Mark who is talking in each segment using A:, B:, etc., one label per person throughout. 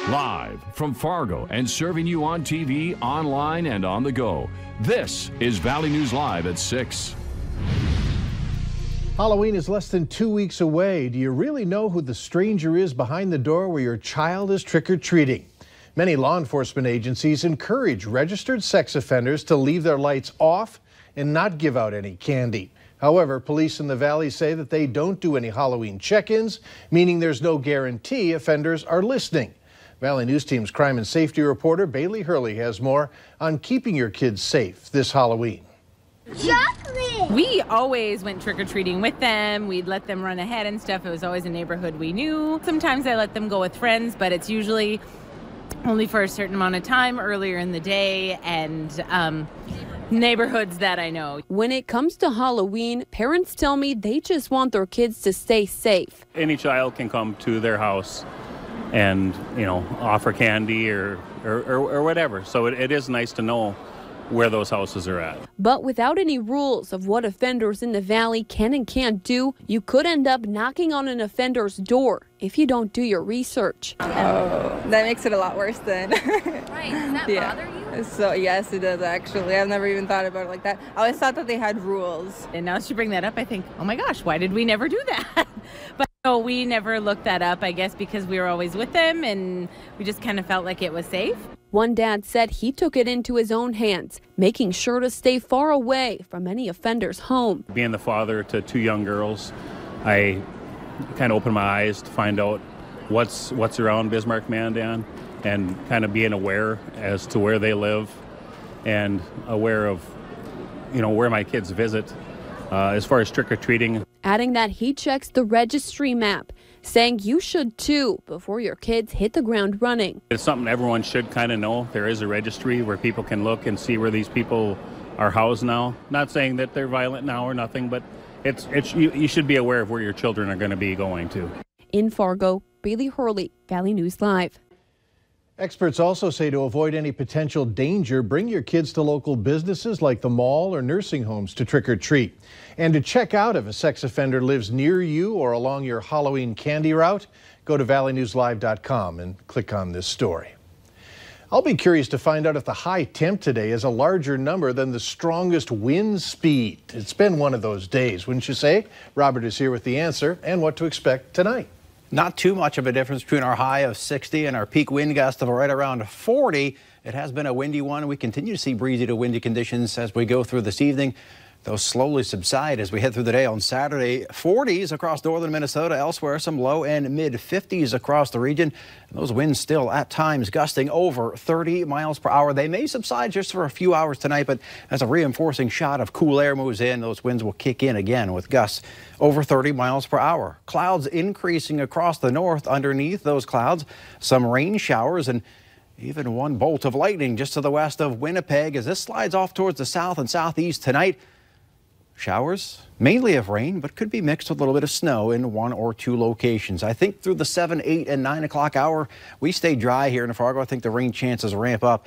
A: Live from Fargo and serving you on TV, online, and on the go. This is Valley News Live at 6.
B: Halloween is less than 2 weeks away. Do you really know who the stranger is behind the door where your child is trick-or-treating? Many law enforcement agencies encourage registered sex offenders to leave their lights off and not give out any candy. However, police in the Valley say that they don't do any Halloween check-ins, meaning there's no guarantee offenders are listening. Valley News Team's crime and safety reporter Bailey Hurley has more on keeping your kids safe this Halloween.
C: Chocolate! We always went trick-or-treating with them. We'd let them run ahead and stuff. It was always a neighborhood we knew. Sometimes I let them go with friends, but it's usually only for a certain amount of time earlier in the day and neighborhoods that I know.
D: When it comes to Halloween, parents tell me they just want their kids to stay safe.
E: Any child can come to their house and, offer candy or whatever. So it is nice to know where those houses are at.
D: But without any rules of what offenders in the Valley can and can't do, you could end up knocking on an offender's door if you don't do your research.
F: Oh, that makes it a lot worse then.
C: Right, does that bother you?
F: So yes, it does actually. I've never even thought about it like that. I always thought that they had rules.
C: And now that you bring that up, I think, oh my gosh, why did we never do that? But no, we never looked that up, I guess, because we were always with them and we just kind of felt like it was safe.
D: One dad said he took it into his own hands, making sure to stay far away from any offender's home.
E: Being the father to two young girls, I kind of opened my eyes to find out what's around Bismarck, Mandan, and kind of being aware as to where they live and aware of, where my kids visit as far as trick-or-treating.
D: Adding that he checks the registry map, saying you should too before your kids hit the ground running.
E: It's something everyone should kind of know. There is a registry where people can look and see where these people are housed now. Not saying that they're violent now or nothing, but you should be aware of where your children are going to be going to.
D: In Fargo, Bailey Hurley, Valley News Live.
B: Experts also say to avoid any potential danger, bring your kids to local businesses like the mall or nursing homes to trick or treat. And to check out if a sex offender lives near you or along your Halloween candy route, go to valleynewslive.com and click on this story. I'll be curious to find out if the high temp today is a larger number than the strongest wind speed. It's been one of those days, wouldn't you say? Robert is here with the answer and what to expect tonight.
G: Not too much of a difference between our high of 60 and our peak wind gust of right around 40. It has been a windy one. We continue to see breezy to windy conditions as we go through this evening. Those slowly subside as we head through the day on Saturday. 40s across northern Minnesota. Elsewhere, some low and mid 50s across the region. And those winds still at times gusting over 30 miles per hour. They may subside just for a few hours tonight, but as a reinforcing shot of cool air moves in, those winds will kick in again with gusts over 30 miles per hour. Clouds increasing across the north. Underneath those clouds, some rain showers and even one bolt of lightning just to the west of Winnipeg as this slides off towards the south and southeast tonight. Showers, mainly of rain, but could be mixed with a little bit of snow in one or two locations. I think through the 7, 8, and 9 o'clock hour, we stay dry here in Fargo. I think the rain chances ramp up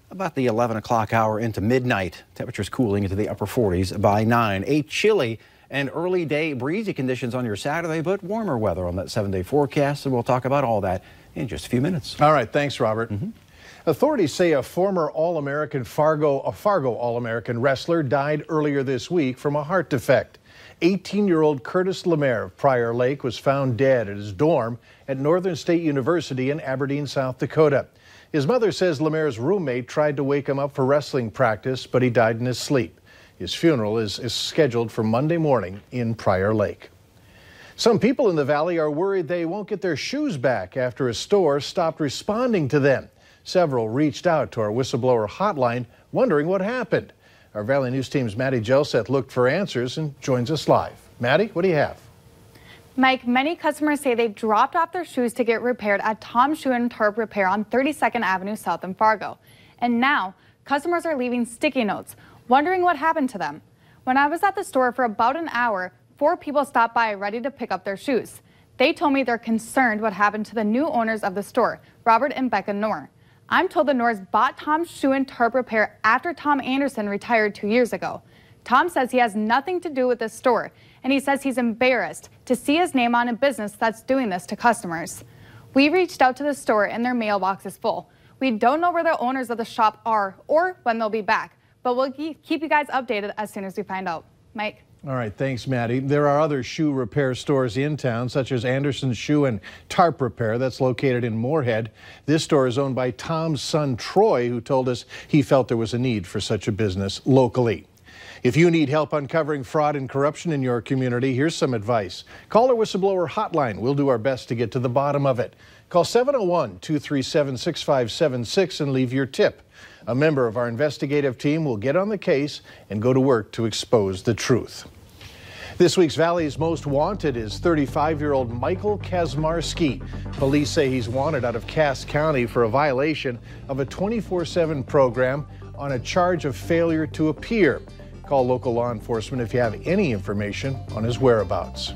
G: about the 11 o'clock hour into midnight. Temperatures cooling into the upper 40s by 9. A chilly and early day breezy conditions on your Saturday, but warmer weather on that 7-day forecast. And we'll talk about all that in just a few minutes.
B: All right. Thanks, Robert. Authorities say a former All-American Fargo All-American wrestler died earlier this week from a heart defect. 18-year-old Curtis Lemaire of Prior Lake was found dead at his dorm at Northern State University in Aberdeen, South Dakota. His mother says Lemaire's roommate tried to wake him up for wrestling practice, but he died in his sleep. His funeral is scheduled for Monday morning in Prior Lake. Some people in the Valley are worried they won't get their shoes back after a store stopped responding to them. Several reached out to our whistleblower hotline wondering what happened. Our Valley News Team's Maddie Jelseth looked for answers and joins us live. Maddie, what do you have?
H: Mike, many customers say they've dropped off their shoes to get repaired at Tom Shoe and Tarp Repair on 32nd Avenue South in Fargo. And now, customers are leaving sticky notes, wondering what happened to them. When I was at the store for about an hour, 4 people stopped by ready to pick up their shoes. They told me they're concerned what happened to the new owners of the store, Robert and Becca Knorr. I'm told the Knorrs bought Tom's Shoe and Tarp Repair after Tom Anderson retired 2 years ago. Tom says he has nothing to do with this store, and he says he's embarrassed to see his name on a business that's doing this to customers. We reached out to the store and their mailbox is full. We don't know where the owners of the shop are or when they'll be back, but we'll keep you guys updated as soon as we find out. Mike?
B: All right, thanks, Maddie. There are other shoe repair stores in town, such as Anderson Shoe and Tarp Repair, that's located in Moorhead. This store is owned by Tom's son, Troy, who told us he felt there was a need for such a business locally. If you need help uncovering fraud and corruption in your community, here's some advice. Call our whistleblower hotline. We'll do our best to get to the bottom of it. Call 701-237-6576 and leave your tip. A member of our investigative team will get on the case and go to work to expose the truth. This week's Valley's Most Wanted is 35-year-old Michael Kazmarski. Police say he's wanted out of Cass County for a violation of a 24/7 program on a charge of failure to appear. Call local law enforcement if you have any information on his whereabouts.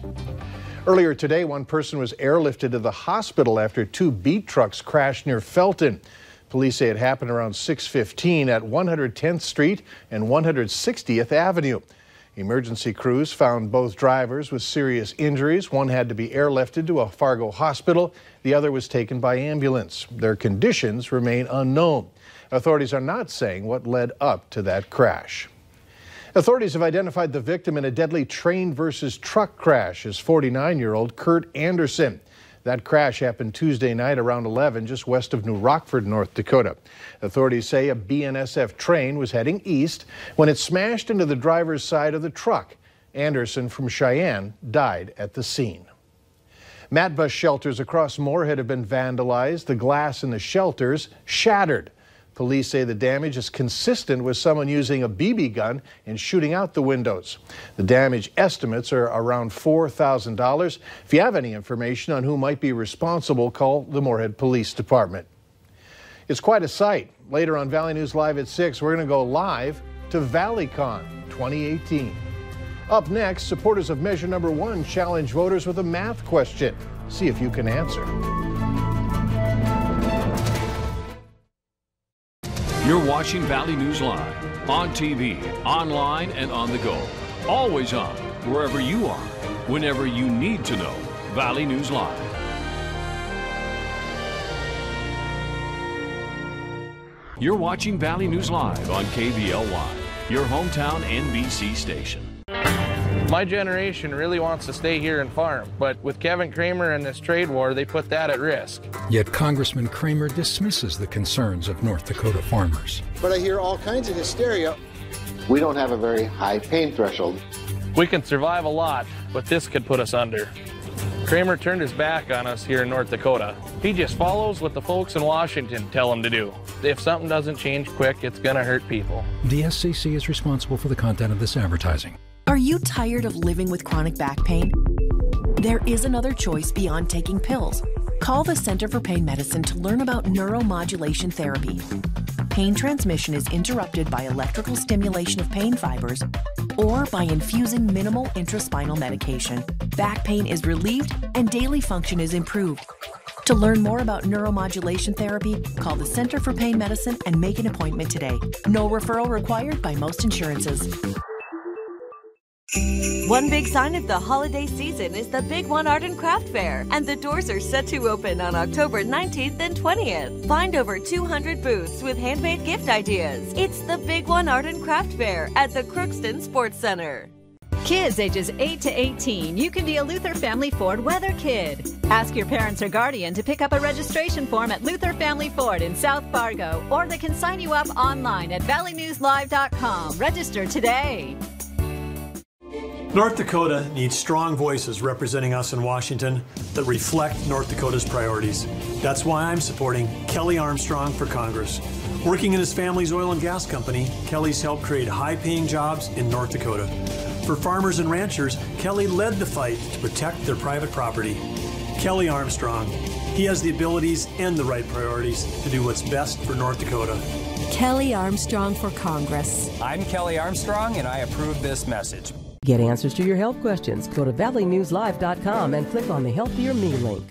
B: Earlier today, one person was airlifted to the hospital after two beat trucks crashed near Felton. Police say it happened around 6:15 at 110th Street and 160th Avenue. Emergency crews found both drivers with serious injuries. One had to be airlifted to a Fargo hospital. The other was taken by ambulance. Their conditions remain unknown. Authorities are not saying what led up to that crash. Authorities have identified the victim in a deadly train versus truck crash as 49-year-old Kurt Anderson. That crash happened Tuesday night around 11, just west of New Rockford, North Dakota. Authorities say a BNSF train was heading east when it smashed into the driver's side of the truck. Anderson from Cheyenne died at the scene. Mat bus shelters across Moorhead have been vandalized. The glass in the shelters shattered. Police say the damage is consistent with someone using a BB gun and shooting out the windows. The damage estimates are around $4,000. If you have any information on who might be responsible, call the Moorhead Police Department. It's quite a sight. Later on Valley News Live at 6, we're going to go live to ValleyCon 2018. Up next, supporters of Measure Number 1 challenge voters with a math question. See if you can answer.
A: You're watching Valley News Live on TV, online, and on the go. Always on, wherever you are, whenever you need to know. Valley News Live. You're watching Valley News Live on KVLY, your hometown NBC station.
I: My generation really wants to stay here and farm, but with Kevin Cramer and this trade war, they put that at risk.
J: Yet Congressman Cramer dismisses the concerns of North Dakota farmers.
K: But I hear all kinds of hysteria. We don't have a very high pain threshold.
I: We can survive a lot, but this could put us under. Cramer turned his back on us here in North Dakota. He just follows what the folks in Washington tell him to do. If something doesn't change quick, it's going to hurt people.
J: The SCC is responsible for the content of this advertising.
L: Are you tired of living with chronic back pain? There is another choice beyond taking pills. Call the Center for Pain Medicine to learn about neuromodulation therapy. Pain transmission is interrupted by electrical stimulation of pain fibers or by infusing minimal intraspinal medication. Back pain is relieved and daily function is improved. To learn more about neuromodulation therapy, call the Center for Pain Medicine and make an appointment today. No referral required by most insurances.
M: One big sign of the holiday season is the Big One Art and Craft Fair, and the doors are set to open on October 19th and 20th. Find over 200 booths with handmade gift ideas. It's the Big One Art and Craft Fair at the Crookston Sports Center.
N: Kids ages 8 to 18, you can be a Luther Family Ford Weather Kid. Ask your parents or guardian to pick up a registration form at Luther Family Ford in South Fargo, or they can sign you up online at valleynewslive.com. Register today.
O: North Dakota needs strong voices representing us in Washington that reflect North Dakota's priorities. That's why I'm supporting Kelly Armstrong for Congress. Working in his family's oil and gas company, Kelly's helped create high-paying jobs in North Dakota. For farmers and ranchers, Kelly led the fight to protect their private property. Kelly Armstrong. He has the abilities and the right priorities to do what's best for North Dakota.
P: Kelly Armstrong for Congress.
Q: I'm Kelly Armstrong, and I approve this message.
R: Get answers to your health questions. Go to valleynewslive.com and click on the Healthier Me link.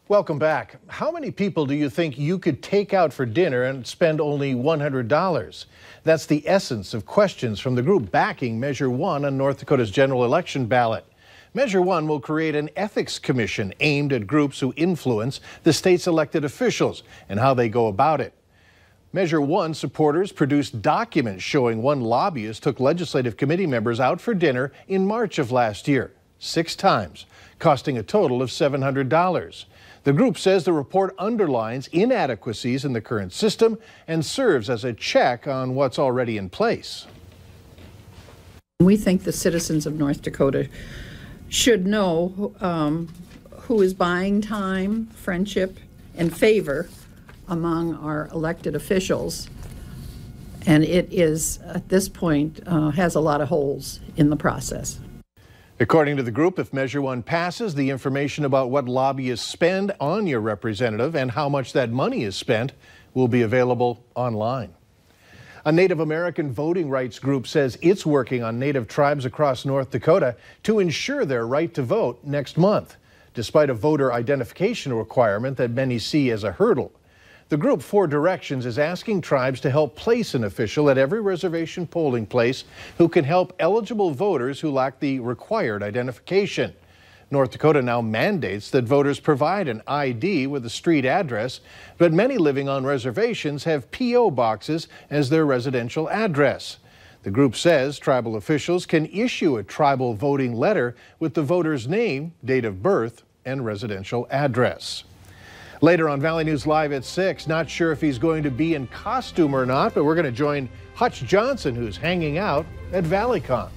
B: Welcome back. How many people do you think you could take out for dinner and spend only $100? That's the essence of questions from the group backing Measure 1 on North Dakota's general election ballot. Measure One will create an ethics commission aimed at groups who influence the state's elected officials and how they go about it. Measure One supporters produced documents showing one lobbyist took legislative committee members out for dinner in March of last year, 6 times, costing a total of $700. The group says the report underlines inadequacies in the current system and serves as a check on what's already in place.
S: We think the citizens of North Dakota should know who is buying time, friendship, and favor among our elected officials. And it is, at this point, has a lot of holes in the process.
B: According to the group, if Measure One passes, the information about what lobbyists spend on your representative and how much that money is spent will be available online. A Native American voting rights group says it's working on Native tribes across North Dakota to ensure their right to vote next month, despite a voter identification requirement that many see as a hurdle. The group 4 Directions is asking tribes to help place an official at every reservation polling place who can help eligible voters who lack the required identification. North Dakota now mandates that voters provide an ID with a street address, but many living on reservations have P.O. boxes as their residential address. The group says tribal officials can issue a tribal voting letter with the voter's name, date of birth, and residential address. Later on Valley News Live at 6, not sure if he's going to be in costume or not, but we're going to join Hutch Johnson, who's hanging out at ValleyCon.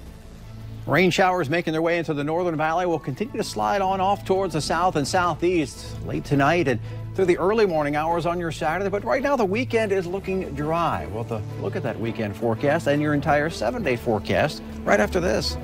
G: Rain showers making their way into the Northern Valley will continue to slide on off towards the south and southeast late tonight and through the early morning hours on your Saturday. But right now the weekend is looking dry. We'll have to look at that weekend forecast and your entire 7-day forecast right after this.